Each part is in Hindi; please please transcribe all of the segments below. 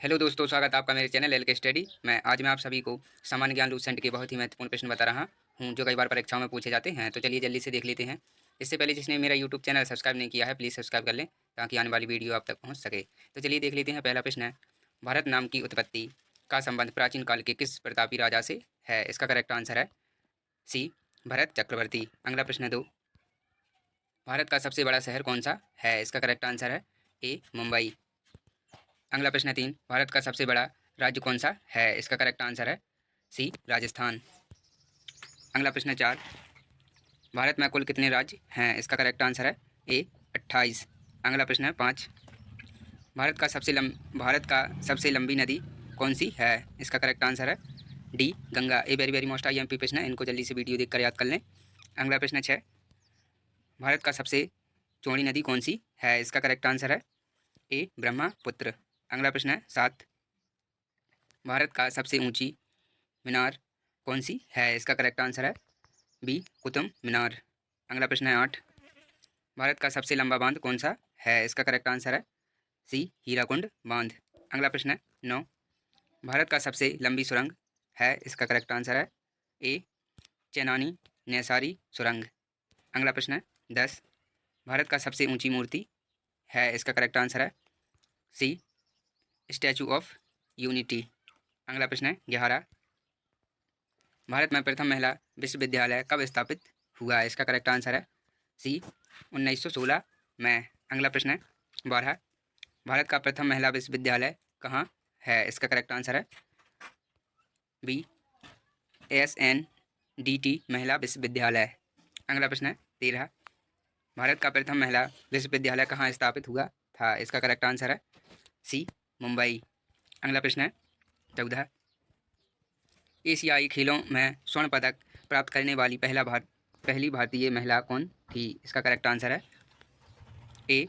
हेलो दोस्तों, स्वागत है आपका मेरे चैनल एल के स्टडी में। आज मैं आप सभी को सामान्य ज्ञान लूसेंट के बहुत ही महत्वपूर्ण प्रश्न बता रहा हूं, जो कई बार परीक्षाओं में पूछे जाते हैं। तो चलिए जल्दी से देख लेते हैं। इससे पहले जिसने मेरा यूट्यूब चैनल सब्सक्राइब नहीं किया है, प्लीज़ सब्सक्राइब कर लें ताकि आने वाली वीडियो आप तक पहुँच सके। तो चलिए देख लेते हैं। पहला प्रश्न है, भारत नाम की उत्पत्ति का संबंध प्राचीन काल के किस प्रतापी राजा से है? इसका करेक्ट आंसर है सी, भरत चक्रवर्ती। अगला प्रश्न 2, भारत का सबसे बड़ा शहर कौन सा है? इसका करेक्ट आंसर है ए, मुंबई। अगला प्रश्न 3, भारत का सबसे बड़ा राज्य कौन सा है? इसका करेक्ट आंसर है सी, राजस्थान। अगला प्रश्न 4, भारत में कुल कितने राज्य हैं? इसका करेक्ट आंसर है ए, 28। अगला प्रश्न है 5, भारत का सबसे लंबी नदी कौन सी है? इसका करेक्ट आंसर है D, Ganga. A very very most IMP प्रश्न है, इनको जल्दी से वीडियो देखकर याद कर लें। अगला प्रश्न 6, भारत का सबसे चौड़ी नदी कौन सी है? इसका करेक्ट आंसर है ए, ब्रह्मपुत्र। अगला प्रश्न है 7, भारत का सबसे ऊंची मीनार कौन सी है? इसका करेक्ट आंसर है बी, कुतुब मीनार। अगला प्रश्न है 8, भारत का सबसे लंबा बांध कौन सा है? इसका करेक्ट आंसर है सी, हीराकुंड बांध। अगला प्रश्न है 9, भारत का सबसे लंबी सुरंग है? इसका करेक्ट आंसर है ए, चेनानी नेसारी सुरंग। अगला प्रश्न है 10, भारत का सबसे ऊंची मूर्ति है? इसका करेक्ट आंसर है सी, स्टैचू ऑफ यूनिटी। अगला प्रश्न है 11, भारत में प्रथम महिला विश्वविद्यालय कब स्थापित हुआ? इसका करेक्ट आंसर है सी, 1916 में। अगला प्रश्न है 12, भारत का प्रथम महिला विश्वविद्यालय कहाँ है? इसका करेक्ट आंसर है बी, SNDT महिला विश्वविद्यालय। अगला प्रश्न है 13, भारत का प्रथम महिला विश्वविद्यालय कहाँ स्थापित हुआ था? इसका करेक्ट आंसर है सी, मुंबई। अगला प्रश्न है 14, एशियाई खेलों में स्वर्ण पदक प्राप्त करने वाली पहली भारतीय महिला कौन थी? इसका करेक्ट आंसर है ए,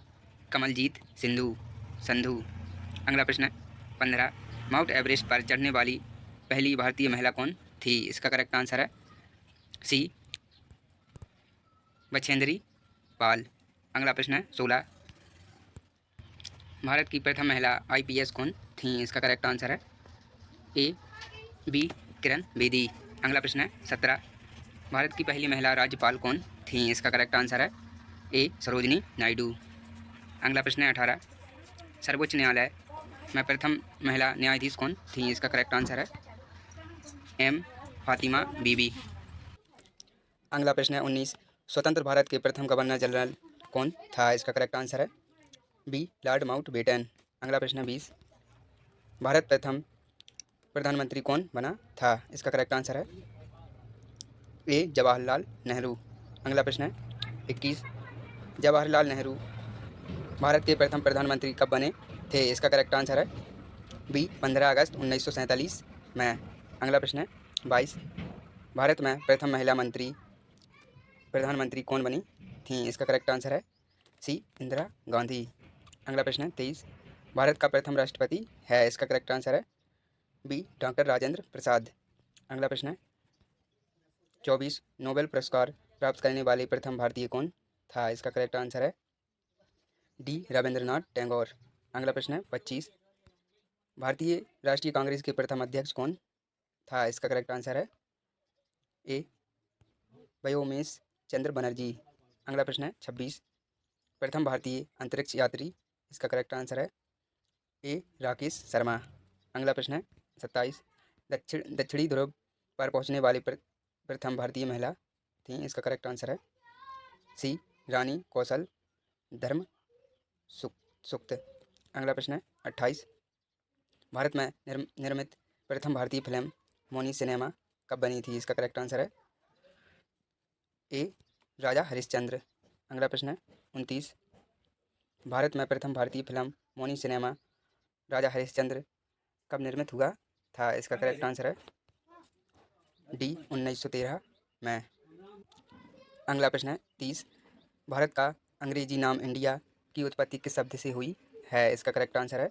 कमलजीत संधू। अगला प्रश्न है 15, माउंट एवरेस्ट पर चढ़ने वाली पहली भारतीय महिला कौन थी? इसका करेक्ट आंसर है सी, बछेंद्री पाल। अगला प्रश्न है 16, भारत की प्रथम महिला IPS कौन थी? इसका करेक्ट आंसर है ए, बी, किरण बेदी। अगला प्रश्न है 17, भारत की पहली महिला राज्यपाल कौन थी? इसका करेक्ट आंसर है ए, सरोजनी नायडू। अगला प्रश्न है 18, सर्वोच्च न्यायालय में प्रथम महिला न्यायाधीश कौन थी? इसका करेक्ट आंसर है एम, फातिमा बीबी। अगला प्रश्न है 19, स्वतंत्र भारत के प्रथम गवर्नर जनरल कौन था? इसका करेक्ट आंसर है बी, लॉर्ड माउंटबेटन। अगला प्रश्न है 20, भारत प्रथम प्रधानमंत्री कौन बना था? इसका करेक्ट आंसर है ए, जवाहरलाल नेहरू। अगला प्रश्न है 21, जवाहरलाल नेहरू भारत के प्रथम प्रधानमंत्री कब बने थे? इसका करेक्ट आंसर है बी, 15 अगस्त 1947 में। अगला प्रश्न है 22, भारत में प्रथम महिला प्रधानमंत्री कौन बनी थी? इसका करेक्ट आंसर है सी, इंदिरा गांधी। अगला प्रश्न है 23, भारत का प्रथम राष्ट्रपति है? इसका करेक्ट आंसर है बी, डॉक्टर राजेंद्र प्रसाद। अगला प्रश्न है 24, नोबेल पुरस्कार प्राप्त करने वाले प्रथम भारतीय कौन था? इसका करेक्ट आंसर है डी, रविंद्रनाथ टैगोर। अगला प्रश्न है 25, भारतीय राष्ट्रीय कांग्रेस के प्रथम अध्यक्ष कौन था? इसका करेक्ट आंसर है ए, व्योमेश चंद्र बनर्जी। अगला प्रश्न है 26, प्रथम भारतीय अंतरिक्ष यात्री? इसका करेक्ट आंसर है ए, राकेश शर्मा। अगला प्रश्न है 27, दक्षिणी ध्रुव पर पहुंचने वाली प्रथम भारतीय महिला थी? इसका करेक्ट आंसर है सी, रानी कौशल धर्म सुक्त। अगला प्रश्न है 28, भारत में निर्मित प्रथम भारतीय फिल्म मौनी सिनेमा कब बनी थी? इसका करेक्ट आंसर है ए, राजा हरिश्चंद्र। अगला प्रश्न है 29, भारत में प्रथम भारतीय फिल्म मौनी सिनेमा राजा हरिश्चंद्र कब निर्मित हुआ था? इसका करेक्ट आंसर है डी, 1913 में। अगला प्रश्न है 30, भारत का अंग्रेजी नाम इंडिया की उत्पत्ति किस शब्द से हुई है? इसका करेक्ट आंसर है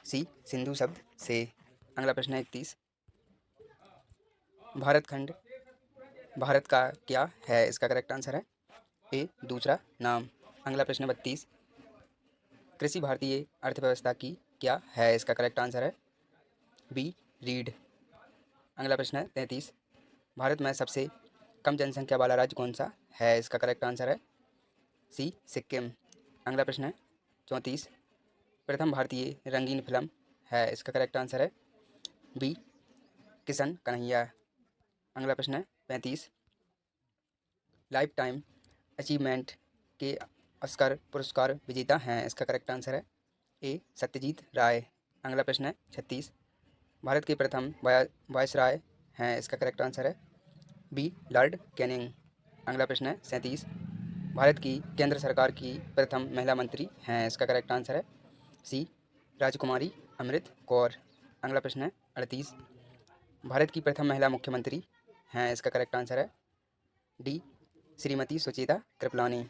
सी, सिंधु शब्द से। अगला प्रश्न है 31, भारत खंड भारत का क्या है? इसका करेक्ट आंसर है ए, दूसरा नाम। अगला प्रश्न 32, कृषि भारतीय अर्थव्यवस्था की क्या है इसका करेक्ट आंसर है बी रीड। अगला प्रश्न है 33, भारत में सबसे कम जनसंख्या वाला राज्य कौन सा है इसका करेक्ट आंसर है सी सिक्किम। अगला प्रश्न है 34, प्रथम भारतीय रंगीन फिल्म है इसका करेक्ट आंसर है बी किशन कन्हैया। अगला प्रश्न है 35, लाइफ टाइम अचीवमेंट के ऑस्कर पुरस्कार विजेता हैं इसका करेक्ट आंसर है ए सत्यजीत राय। अगला प्रश्न है 36, भारत के प्रथम वायसराय हैं इसका करेक्ट आंसर है बी लॉर्ड कैनिंग। अगला प्रश्न है 37, भारत की केंद्र सरकार की प्रथम महिला मंत्री हैं इसका करेक्ट आंसर है सी राजकुमारी अमृत कौर। अगला प्रश्न है 38, भारत की प्रथम महिला मुख्यमंत्री हैं इसका करेक्ट आंसर है डी श्रीमती सुचेता कृपलानी।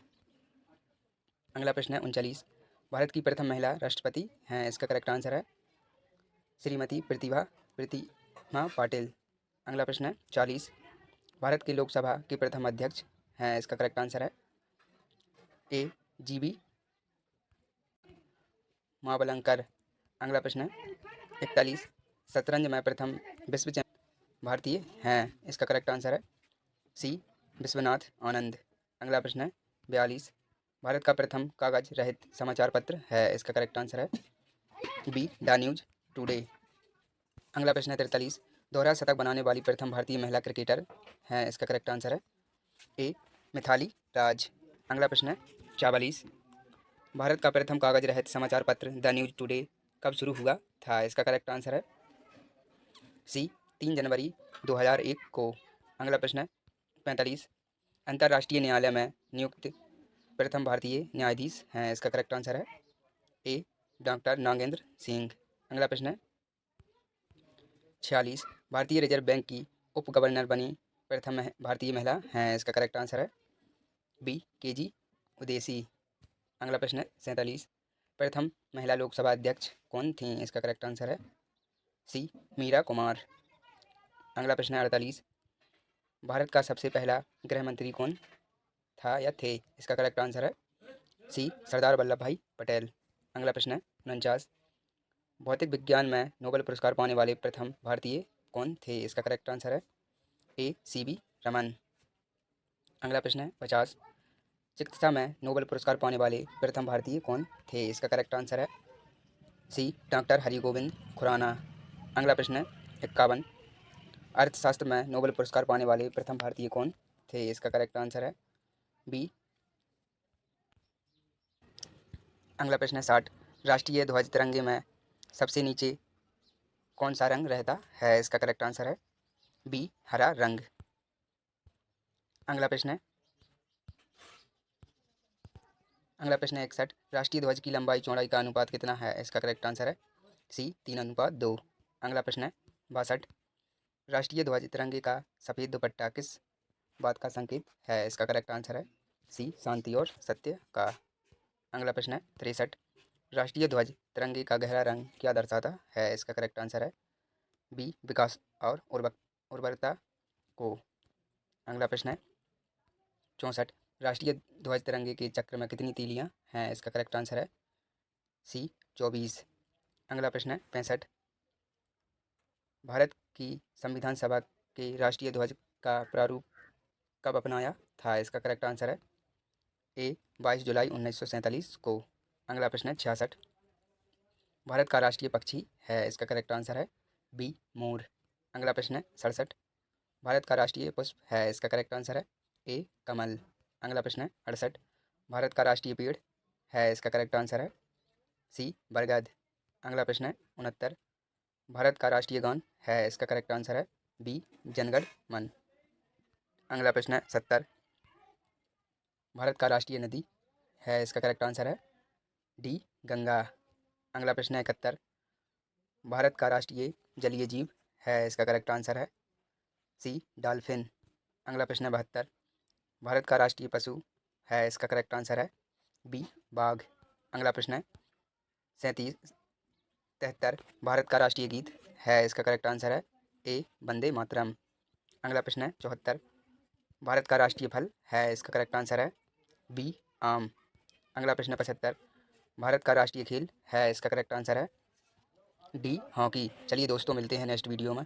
अगला प्रश्न है 39, भारत की प्रथम महिला राष्ट्रपति हैं इसका करेक्ट आंसर है श्रीमती प्रतिमा पाटिल। अगला प्रश्न है 40, भारत की लोकसभा के प्रथम अध्यक्ष हैं इसका करेक्ट आंसर है ए जीबी महाबलंकर। अगला प्रश्न है 41, शतरंज में प्रथम विश्व चैंपियन भारतीय हैं इसका करेक्ट आंसर है सी विश्वनाथ आनंद। अगला प्रश्न है 42, भारत का प्रथम कागज रहित समाचार पत्र है इसका करेक्ट आंसर है बी द न्यूज टुडे। अगला प्रश्न है 43, दोहरा शतक बनाने वाली प्रथम भारतीय महिला क्रिकेटर हैं इसका करेक्ट आंसर है ए मिथाली राज। अगला प्रश्न है 44, भारत का प्रथम कागज रहित समाचार पत्र द न्यूज टुडे कब शुरू हुआ था इसका करेक्ट आंसर है सी 3 जनवरी 2001 को। अगला प्रश्न है 45, अंतर्राष्ट्रीय न्यायालय में नियुक्त प्रथम भारतीय न्यायाधीश हैं इसका करेक्ट आंसर है ए डॉक्टर नागेंद्र सिंह। अगला प्रश्न है 46, भारतीय रिजर्व बैंक की उप गवर्नर बनी प्रथम भारतीय महिला हैं इसका करेक्ट आंसर है बी के जी उदेसी। अगला प्रश्न है 47, प्रथम महिला लोकसभा अध्यक्ष कौन थी इसका करेक्ट आंसर है सी मीरा कुमार। अगला प्रश्न है 48, भारत का सबसे पहला गृह मंत्री कौन था या थे इसका करेक्ट आंसर है सी सरदार वल्लभ भाई पटेल। अगला प्रश्न है 49, भौतिक विज्ञान में नोबेल पुरस्कार पाने वाले प्रथम भारतीय कौन थे इसका करेक्ट आंसर है ए सी बी रमन। अगला प्रश्न है 50, चिकित्सा में नोबेल पुरस्कार पाने वाले प्रथम भारतीय कौन थे इसका करेक्ट आंसर है सी डॉक्टर हरिगोविंद खुराना। अगला प्रश्न है 51, अर्थशास्त्र में नोबेल पुरस्कार पाने वाले प्रथम भारतीय कौन थे इसका करेक्ट आंसर है बी। अगला प्रश्न है 60, राष्ट्रीय ध्वज तिरंगे में सबसे नीचे कौन सा रंग रहता है इसका करेक्ट आंसर है बी हरा रंग। अगला प्रश्न है 61, राष्ट्रीय ध्वज की लंबाई चौड़ाई का अनुपात कितना है इसका करेक्ट आंसर है सी 3:2। अगला प्रश्न है 62, राष्ट्रीय ध्वज तिरंगे का सफ़ेद दुपट्टा किस बात का संकेत है इसका करेक्ट आंसर है सी शांति और सत्य का। अगला प्रश्न है 63, राष्ट्रीय ध्वज तिरंगे का गहरा रंग क्या दर्शाता है इसका करेक्ट आंसर है बी विकास और उर्वरता को। अगला प्रश्न है 64, राष्ट्रीय ध्वज तिरंगे के चक्र में कितनी तीलियां हैं इसका करेक्ट आंसर है सी 24। अगला प्रश्न है 65, भारत की संविधान सभा के राष्ट्रीय ध्वज का प्रारूप कब अपनाया था इसका करेक्ट आंसर है ए 22 जुलाई 1947 को। अगला प्रश्न है 66, भारत का राष्ट्रीय पक्षी है इसका करेक्ट आंसर है बी मोर। अगला प्रश्न है 67, भारत का राष्ट्रीय पुष्प है इसका करेक्ट आंसर है ए कमल। अगला प्रश्न है 68, भारत का राष्ट्रीय पेड़ है इसका करेक्ट आंसर है सी बरगद। अगला प्रश्न है 69, भारत का राष्ट्रीय गान है इसका करेक्ट आंसर है बी जनगण मन। अगला प्रश्न है 70, भारत का राष्ट्रीय नदी है इसका करेक्ट आंसर है डी गंगा। अगला प्रश्न है 71, भारत का राष्ट्रीय जलीय जीव है इसका करेक्ट आंसर है सी डॉल्फिन। अगला प्रश्न है 72, भारत का राष्ट्रीय पशु है इसका करेक्ट आंसर है बी बाघ। अगला प्रश्न है 73, भारत का राष्ट्रीय गीत है इसका करेक्ट आंसर है ए वंदे मातरम। अगला प्रश्न है 74, भारत का राष्ट्रीय फल है इसका करेक्ट आंसर है बी आम। अगला प्रश्न है 75, भारत का राष्ट्रीय खेल है इसका करेक्ट आंसर है डी हॉकी। चलिए दोस्तों, मिलते हैं नेक्स्ट वीडियो में।